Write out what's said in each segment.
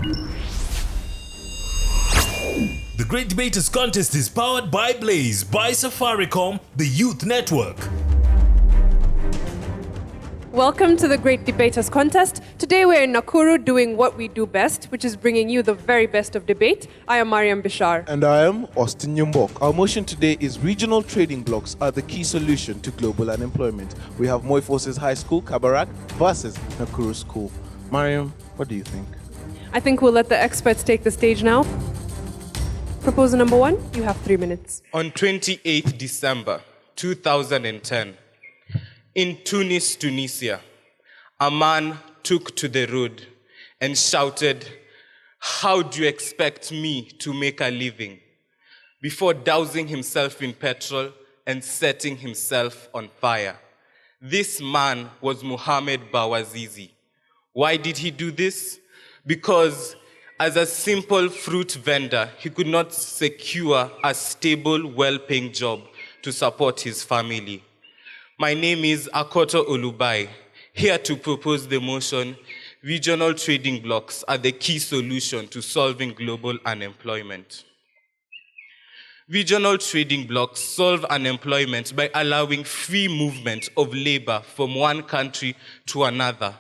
The Great Debaters Contest is powered by Blaze, by Safaricom, the Youth Network. Welcome to the Great Debaters Contest. Today we're in Nakuru doing what we do best, which is bringing you the very best of debate. I am Mariam Bishar. And I am Austin Yumbok. Our motion today is regional trading blocks are the key solution to global unemployment. We have MOI Forces High School, Kabarak, versus Nakuru School. Mariam, what do you think? I think we'll let the experts take the stage now. Proposal number 1, you have 3 minutes. On 28th December 2010, in Tunis, Tunisia, a man took to the road and shouted, "How do you expect me to make a living?" before dousing himself in petrol and setting himself on fire. This man was Mohamed Bawazizi. Why did he do this? Because as a simple fruit vendor, he could not secure a stable, well-paying job to support his family. My name is Akoto Olubai, here to propose the motion, regional trading blocks are the key solution to solving global unemployment. Regional trading blocks solve unemployment by allowing free movement of labor from one country to another.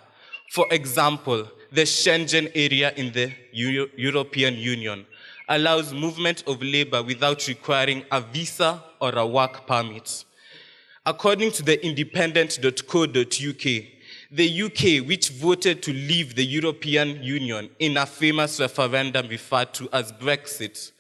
For example, the Schengen area in the European Union allows movement of labor without requiring a visa or a work permit. According to the independent.co.uk, the UK, which voted to leave the European Union in a famous referendum referred to as Brexit,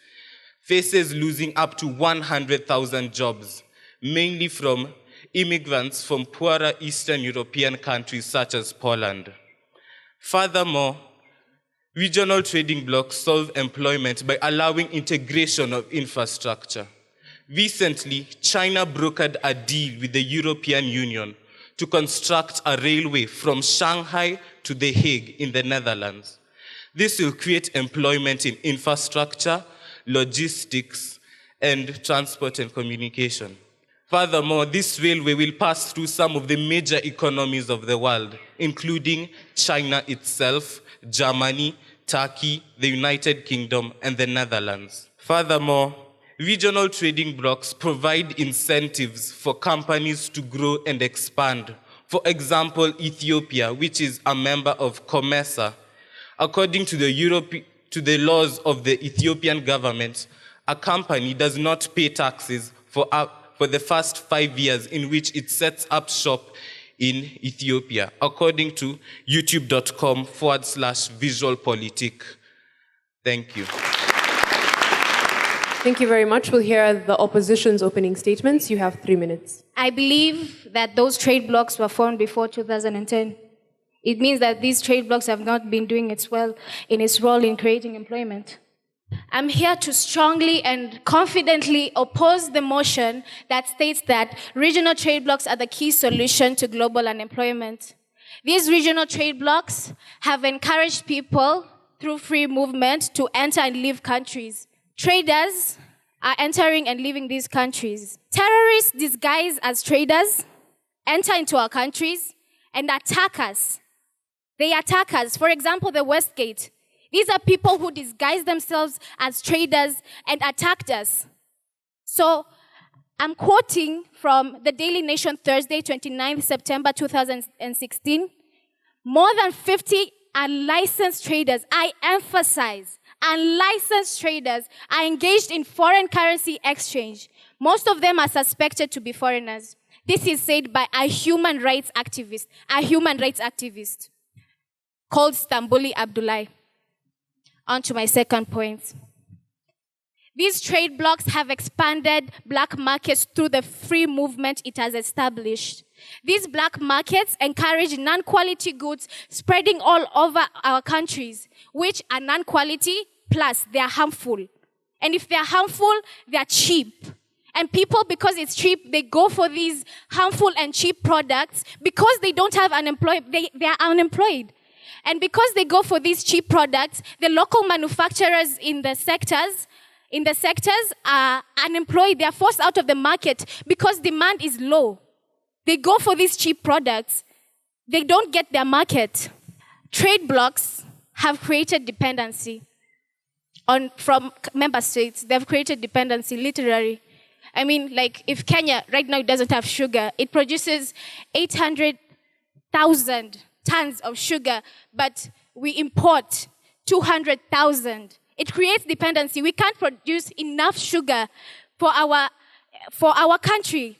faces losing up to 100,000 jobs, mainly from immigrants from poorer Eastern European countries such as Poland. Furthermore, regional trading blocks solve employment by allowing integration of infrastructure. Recently, China brokered a deal with the European Union to construct a railway from Shanghai to The Hague in the Netherlands. This will create employment in infrastructure, logistics, and transport and communication. Furthermore, this railway will pass through some of the major economies of the world, including China itself, Germany, Turkey, the United Kingdom, and the Netherlands. Furthermore, regional trading blocks provide incentives for companies to grow and expand. For example, Ethiopia, which is a member of COMESA, according to the laws of the Ethiopian government, a company does not pay taxes for the first 5 years in which it sets up shop in Ethiopia, according to youtube.com/visualpolitik. Thank you. Thank you very much. We'll hear the opposition's opening statements. You have 3 minutes. I believe that those trade blocks were formed before 2010. It means that these trade blocks have not been doing its well in its role in creating employment. I'm here to strongly and confidently oppose the motion that states that regional trade blocks are the key solution to global unemployment. These regional trade blocks have encouraged people through free movement to enter and leave countries. Traders are entering and leaving these countries. Terrorists disguised as traders enter into our countries and attack us. They attack us. For example, the Westgate. These are people who disguised themselves as traders and attacked us. So I'm quoting from the Daily Nation Thursday, 29th September 2016. More than 50 unlicensed traders, I emphasize, unlicensed traders are engaged in foreign currency exchange. Most of them are suspected to be foreigners. This is said by a human rights activist called Stambuli Abdullahi. On to my second point. These trade blocks have expanded black markets through the free movement it has established. These black markets encourage non-quality goods spreading all over our countries, which are non-quality, plus they are harmful. And if they are harmful, they are cheap. And people, because it's cheap, they go for these harmful and cheap products because they don't have they are unemployed. And because they go for these cheap products, the local manufacturers in the sectors are unemployed. They are forced out of the market because demand is low. They go for these cheap products. They don't get their market. Trade blocks have created dependency from member states. They've created dependency, literally. I mean, like, if Kenya right now doesn't have sugar, it produces 800,000 tons of sugar, but we import 200,000. It creates dependency. We can't produce enough sugar for our country.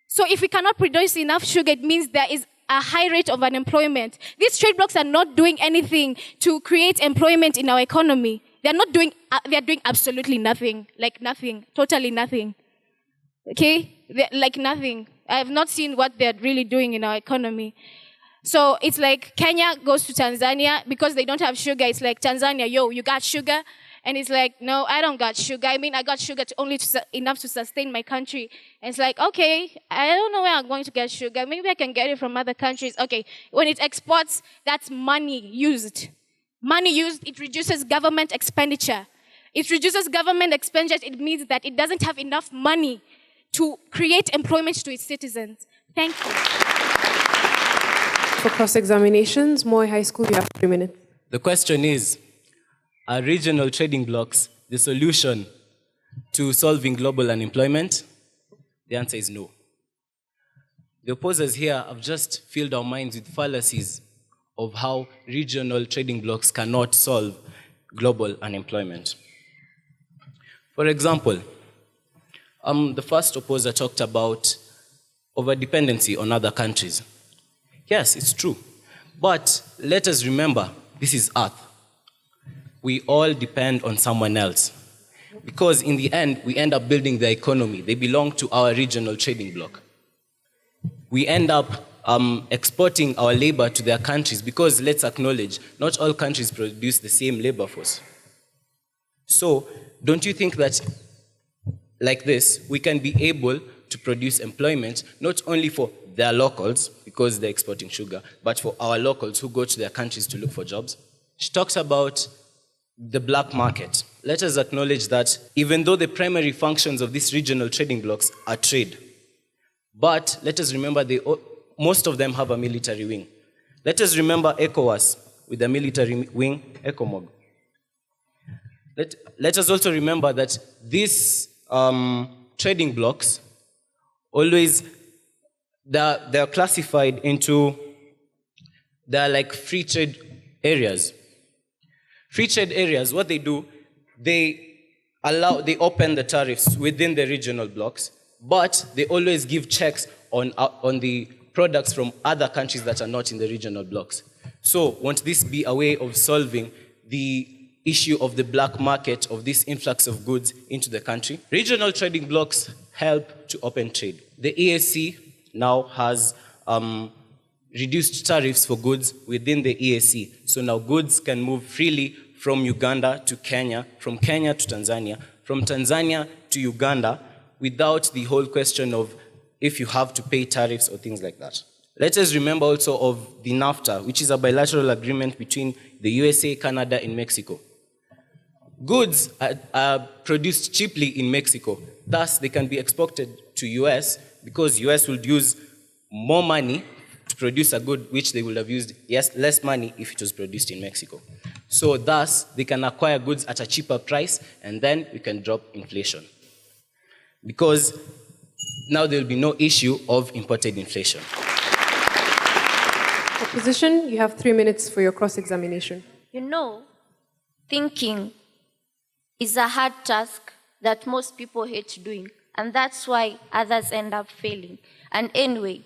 So if we cannot produce enough sugar, it means there is a high rate of unemployment. These trade blocks are not doing anything to create employment in our economy. They are doing absolutely nothing, like nothing, totally nothing. Okay? Like nothing. I have not seen what they're really doing in our economy. So it's like Kenya goes to Tanzania because they don't have sugar. It's like, Tanzania, yo, you got sugar? And it's like, no, I don't got sugar. I mean, I got sugar enough to sustain my country. And it's like, okay, I don't know where I'm going to get sugar. Maybe I can get it from other countries. Okay, when it exports, that's money used. Money used, it reduces government expenditure. It reduces government expenditure. It means that it doesn't have enough money to create employment to its citizens. Thank you. For cross-examinations, MOI High School, you have 3 minutes. The question is, are regional trading blocks the solution to solving global unemployment? The answer is no. The opposers here have just filled our minds with fallacies of how regional trading blocks cannot solve global unemployment. For example, the first opposer talked about overdependency on other countries. Yes, it's true. But let us remember, this is Earth. We all depend on someone else. Because in the end, we end up building the economy. They belong to our regional trading bloc. We end up exporting our labor to their countries because, let's acknowledge, not all countries produce the same labor force. So, don't you think that, like this, we can be able to produce employment not only for their locals, because they're exporting sugar, but for our locals who go to their countries to look for jobs? She talks about the black market. Let us acknowledge that even though the primary functions of these regional trading blocks are trade, but let us remember most of them have a military wing. Let us remember ECOWAS with a military wing, ECOMOG. Let us also remember that these trading blocks always, they're classified into, they're like free trade areas. Free trade areas, what they do, they open the tariffs within the regional blocks, but they always give checks on the products from other countries that are not in the regional blocks. So, won't this be a way of solving the issue of the black market of this influx of goods into the country? Regional trading blocks help to open trade. The EAC now has reduced tariffs for goods within the EAC. So now goods can move freely from Uganda to Kenya, from Kenya to Tanzania, from Tanzania to Uganda, without the whole question of if you have to pay tariffs or things like that. Let us remember also of the NAFTA, which is a bilateral agreement between the USA, Canada, and Mexico. Goods are produced cheaply in Mexico. Thus, they can be exported to US because US will use more money to produce a good which they would have used less money if it was produced in Mexico. So thus, they can acquire goods at a cheaper price, and then we can drop inflation. Because now there will be no issue of imported inflation. Opposition, you have 3 minutes for your cross-examination. You know, thinking is a hard task that most people hate doing, and that's why others end up failing. And anyway,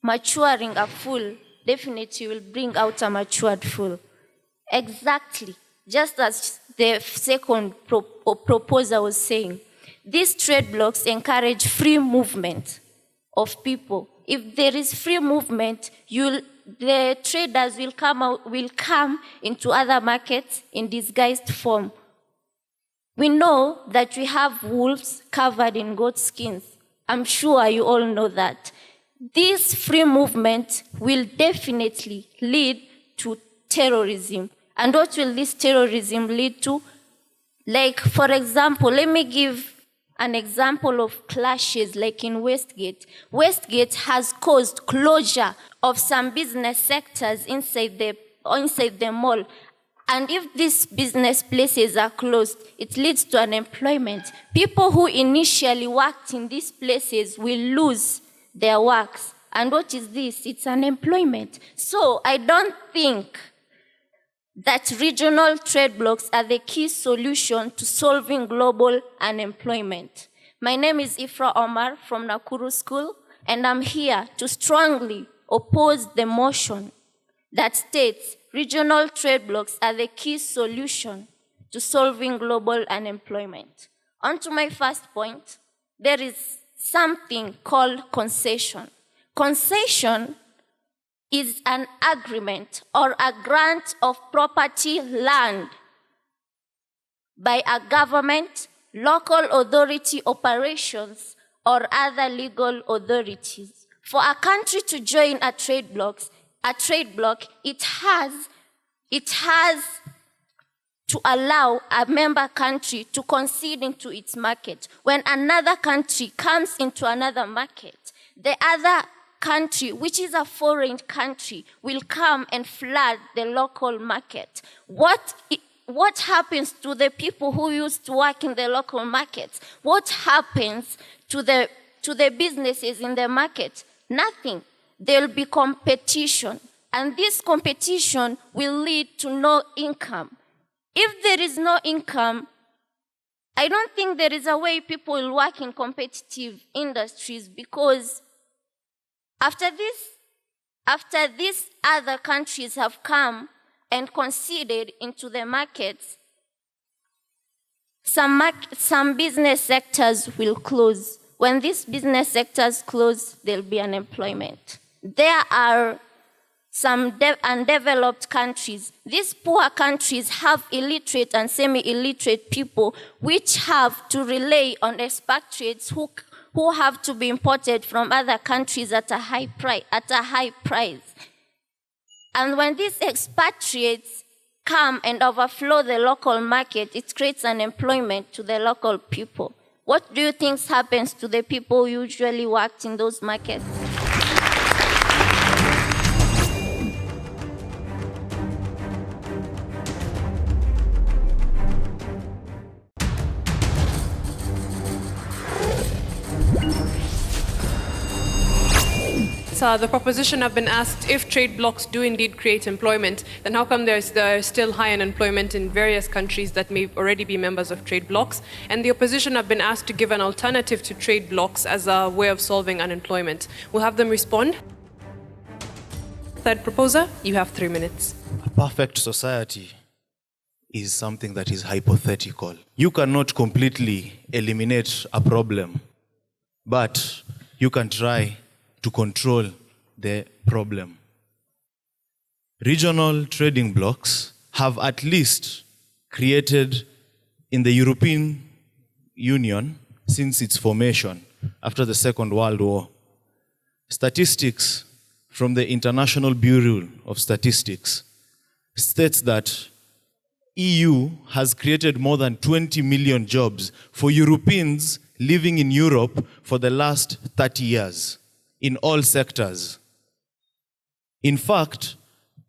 maturing a fool definitely will bring out a matured fool. Exactly, just as the second proposer was saying, these trade blocks encourage free movement of people. If there is free movement, the traders will come into other markets in disguised form. We know that we have wolves covered in goat skins. I'm sure you all know that. This free movement will definitely lead to terrorism. And what will this terrorism lead to? Like, for example, let me give an example of clashes like in Westgate. Westgate has caused closure of some business sectors inside the mall. And if these business places are closed, it leads to unemployment. People who initially worked in these places will lose their works. And what is this? It's unemployment. So I don't think that regional trade blocks are the key solution to solving global unemployment. My name is Ifra Omar from Nakuru School, and I'm here to strongly oppose the motion that states regional trade blocks are the key solution to solving global unemployment. On to my first point, there is something called concession. Concession is an agreement or a grant of property land by a government, local authority operations, or other legal authorities. For a country to join a trade block, it has to allow a member country to concede into its market. When another country comes into another market, the other country, which is a foreign country, will come and flood the local market. What happens to the people who used to work in the local markets? What happens to the businesses in the market? Nothing. There will be competition, and this competition will lead to no income. If there is no income, I don't think there is a way people will work in competitive industries, because after these other countries have come and conceded into the markets, some business sectors will close. When these business sectors close, there'll be unemployment. There are some undeveloped countries. These poor countries have illiterate and semi-illiterate people, which have to rely on expatriates who have to be imported from other countries at a high price. And when these expatriates come and overflow the local market, it creates unemployment to the local people. What do you think happens to the people who usually worked in those markets? The proposition have been asked, if trade blocks do indeed create employment, then how come there's still high unemployment in various countries that may already be members of trade blocks? And the opposition have been asked to give an alternative to trade blocks as a way of solving unemployment. We'll have them respond. Third proposer, you have 3 minutes. A perfect society is something that is hypothetical. You cannot completely eliminate a problem, but you can try to control the problem. Regional trading blocks have at least created in the European Union since its formation after the Second World War. Statistics from the International Bureau of Statistics states that EU has created more than 20 million jobs for Europeans living in Europe for the last 30 years. In all sectors. In fact,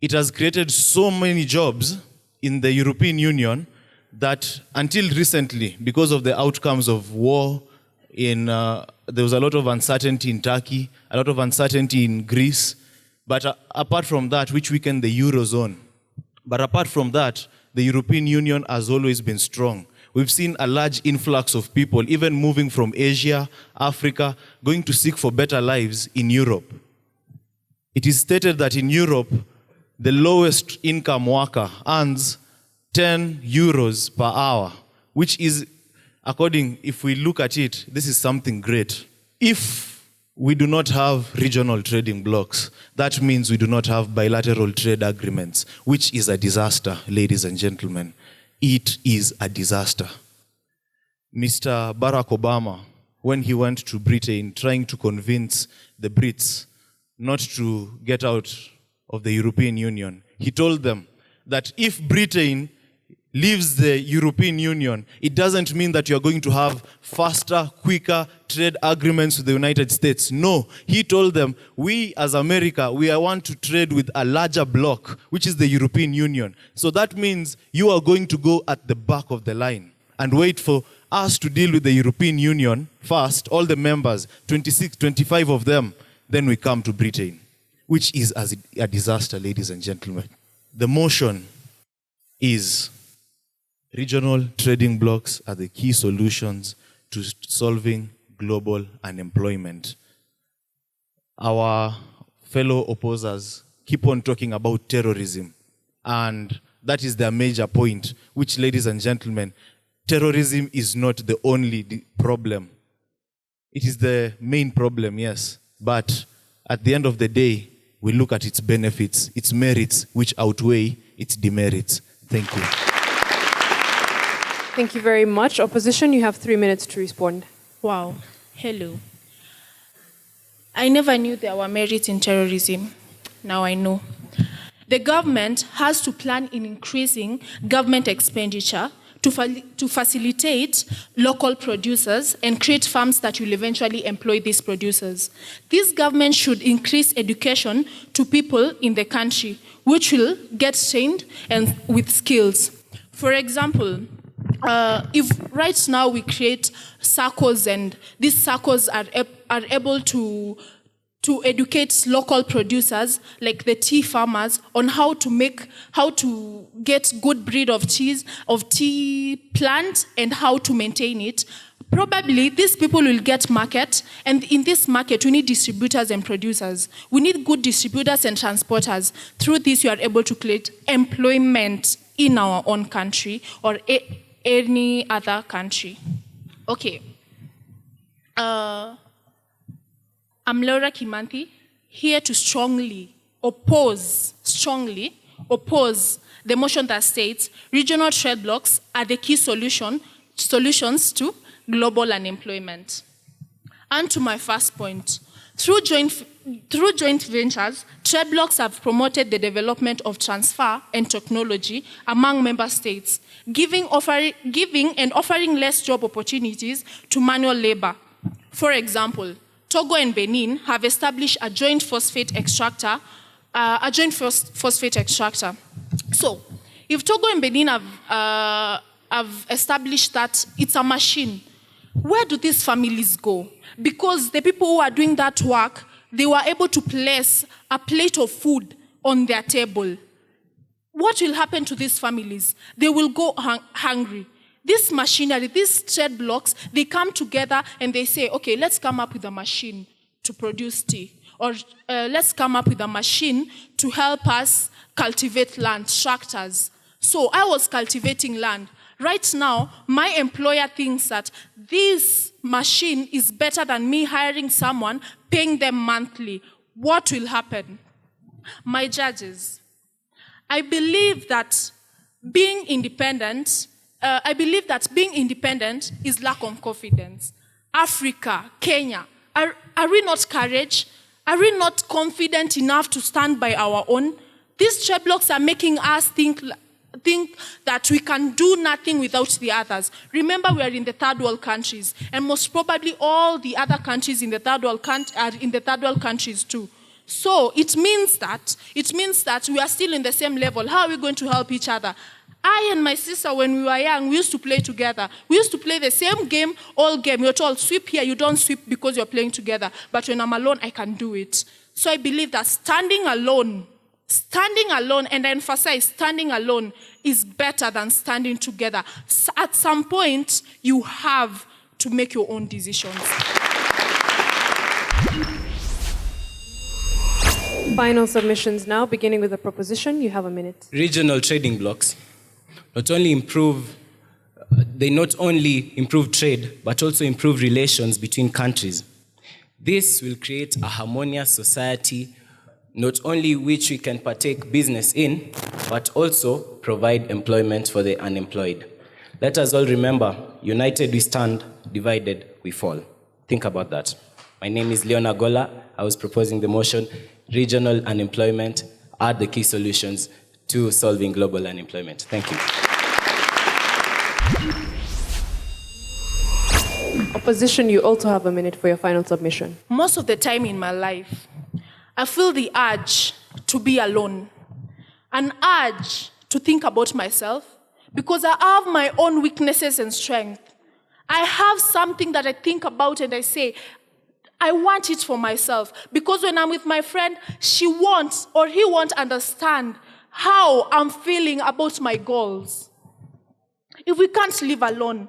it has created so many jobs in the European Union that until recently, because of the outcomes of war, there was a lot of uncertainty in Turkey, a lot of uncertainty in Greece, but apart from that, which weakened the Eurozone. But apart from that, the European Union has always been strong. We've seen a large influx of people, even moving from Asia, Africa, going to seek for better lives in Europe. It is stated that in Europe, the lowest income worker earns 10 euros per hour, which is, if we look at it, this is something great. If we do not have regional trading blocks, that means we do not have bilateral trade agreements, which is a disaster, ladies and gentlemen. It is a disaster. Mr. Barack Obama, when he went to Britain trying to convince the Brits not to get out of the European Union, he told them that if Britain leaves the European Union, it doesn't mean that you're going to have faster, quicker trade agreements with the United States. No, he told them, we as America, we want to trade with a larger bloc, which is the European Union. So that means you are going to go at the back of the line and wait for us to deal with the European Union first, all the members, 26, 25 of them, then we come to Britain, which is a disaster, ladies and gentlemen. The motion is regional trading blocs are the key solutions to solving global unemployment. Our fellow opposers keep on talking about terrorism, and that is their major point, which, ladies and gentlemen, terrorism is not the only problem. It is the main problem, yes, but at the end of the day, we look at its benefits, its merits, which outweigh its demerits. Thank you. Thank you very much. Opposition, you have 3 minutes to respond. Wow. Hello. I never knew there were merits in terrorism. Now I know. The government has to plan in increasing government expenditure to facilitate local producers and create farms that will eventually employ these producers. This government should increase education to people in the country, which will get trained and with skills. For example, if right now we create circles and these circles are able to educate local producers like the tea farmers on how to get good breed of tea plant and how to maintain it, probably these people will get market, and in this market we need distributors and producers. We need good distributors and transporters. Through this you are able to create employment in our own country or any other country. Okay. I'm Laura Kimanthi, here to strongly oppose the motion that states regional trade blocs are the key solutions to global unemployment. And to my first point, through joint ventures, trade blocs have promoted the development of transfer and technology among member states, giving and offering less job opportunities to manual labor. For example, Togo and Benin have established a joint phosphate extractor. So, if Togo and Benin have established that it's a machine, where do these families go? Because the people who are doing that work, they were able to place a plate of food on their table. What will happen to these families? They will go hungry. This machinery, these trade blocs, they come together and they say, okay, let's come up with a machine to produce tea. Or let's come up with a machine to help us cultivate land, tractors. So I was cultivating land. Right now, my employer thinks that this machine is better than me hiring someone, paying them monthly. What will happen? My judges, I believe that being independent is lack of confidence. Africa, Kenya, are we not courage? Are we not confident enough to stand by our own? These trade blocs are making us think that we can do nothing without the others. Remember, we are in the third world countries, and most probably all the other countries in the third world are in the third world countries too. So it means that we are still in the same level. How are we going to help each other? I and my sister, when we were young, we used to play together. We used to play the same game, all game. You're told, sweep here, you don't sweep because you're playing together. But when I'm alone, I can do it. So I believe that standing alone, and I emphasize standing alone, is better than standing together. At some point, you have to make your own decisions. Final submissions now, beginning with the proposition. You have a minute. Regional trading blocs not only improve trade, but also improve relations between countries. This will create a harmonious society, not only which we can partake business in, but also provide employment for the unemployed. Let us all remember, united we stand, divided we fall. Think about that. My name is Leon Agola. I was proposing the motion, regional unemployment are the key solutions to solving global unemployment. Thank you. Opposition, you also have a minute for your final submission. Most of the time in my life, I feel the urge to be alone, an urge to think about myself, because I have my own weaknesses and strength. I have something that I think about and I say, I want it for myself. Because when I'm with my friend, she won't or he won't understand how I'm feeling about my goals. If we can't live alone,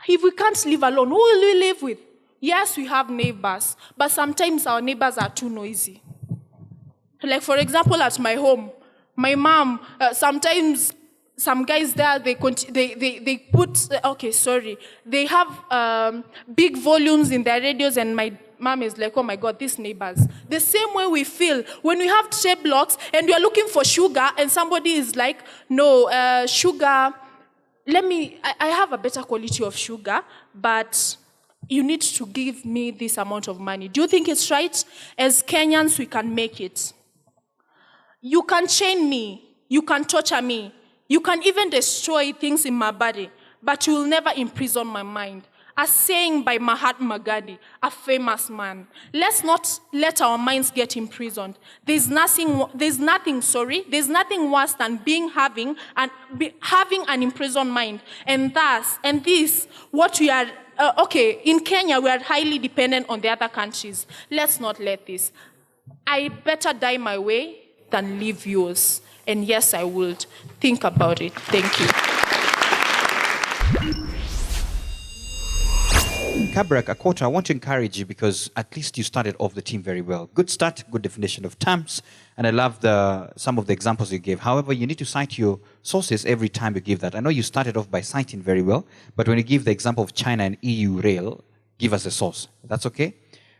who will we live with? Yes, we have neighbors, but sometimes our neighbors are too noisy. Like, for example, at my home, my mom, sometimes some guys there, they have big volumes in their radios, and my mom is like, oh my God, these neighbors. The same way we feel when we have trade blocks and we are looking for sugar, and somebody is like, no, sugar, I have a better quality of sugar, but you need to give me this amount of money. Do you think it's right? As Kenyans, we can make it. You can chain me, you can torture me, you can even destroy things in my body, but you will never imprison my mind. A saying by Mahatma Gandhi, a famous man. Let's not let our minds get imprisoned. There's nothing worse than having an imprisoned mind. And this, what we are, in Kenya, we are highly dependent on the other countries. Let's not let this. I better die my way than live yours. And yes, I would. Think about it. Thank you. Kabarak, a quarter, I want to encourage you because at least you started off the team very well. Good start, good definition of terms, and I love some of the examples you gave. However, you need to cite your sources every time you give that. I know you started off by citing very well, but when you give the example of China and EU rail, give us a source. That's okay?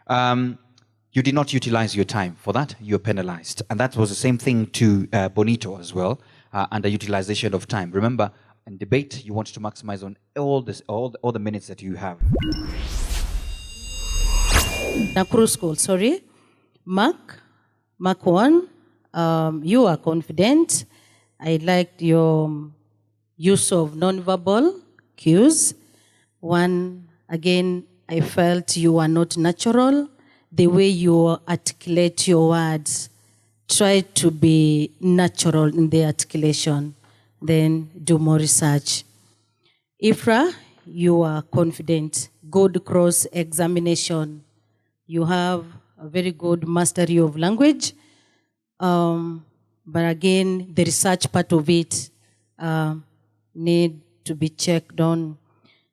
You did not utilize your time. For that, you're penalized. And that was the same thing to Bonito as well, underutilization of time. Remember, in debate, you want to maximize on all the minutes that you have. Nakuru School, sorry. Mark 1, you are confident. I liked your use of non-verbal cues. 1, again, I felt you are not natural. The way you articulate your words, try to be natural in the articulation. Then do more research. Ifra, you are confident. Good cross-examination. You have a very good mastery of language. But again, the research part of it need to be checked on.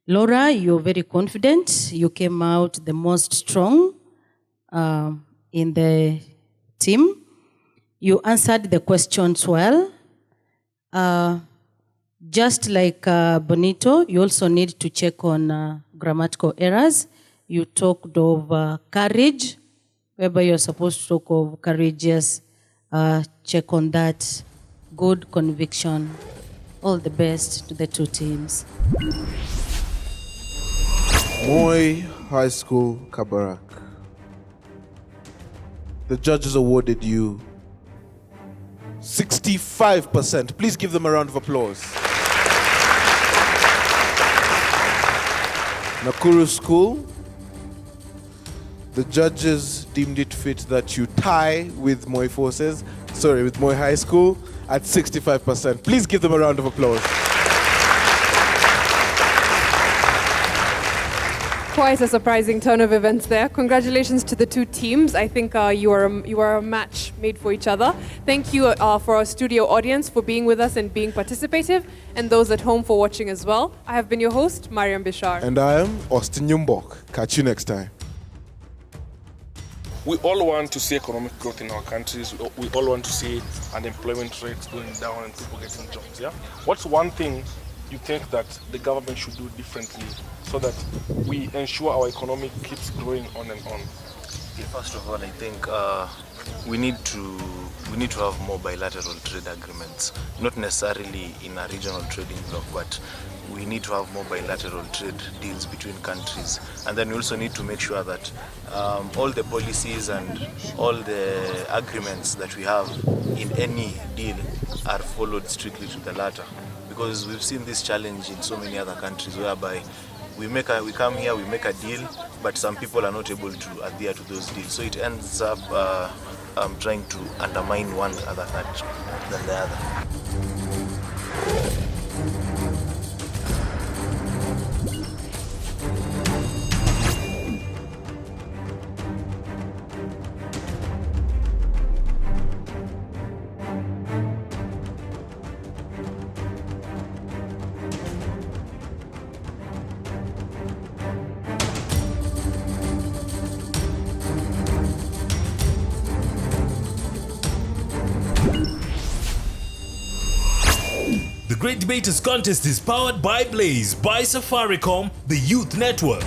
Laura, you're very confident. You came out the most strong in the team. You answered the questions well. Just like Bonito, you also need to check on grammatical errors. You talked of courage, whereby you're supposed to talk of courage. Yes, check on that. Good conviction. All the best to the two teams. MOI High School, Kabarak. The judges awarded you 65%. Please give them a round of applause. Nakuru School, the judges deemed it fit that you tie with MOI High School at 65%. Please give them a round of applause. Quite a surprising turn of events there. Congratulations to the two teams. I think you are a match made for each other. Thank you for our studio audience for being with us and being participative, and those at home for watching as well. I have been your host, Mariam Bishar. And I am Austin Nyumbok. Catch you next time. We all want to see economic growth in our countries. We all want to see unemployment rates going down and people getting jobs. Yeah. What's one thing you think that the government should do differently so that we ensure our economy keeps growing on and on? Okay, first of all, I think we need to have more bilateral trade agreements, not necessarily in a regional trading bloc, but we need to have more bilateral trade deals between countries. And then we also need to make sure that all the policies and all the agreements that we have in any deal are followed strictly to the letter. because we've seen this challenge in so many other countries whereby we come here, we make a deal, but some people are not able to adhere to those deals. So it ends up trying to undermine one other country than the other. The Great Debaters Contest is powered by Blaze, by Safaricom, the Youth Network.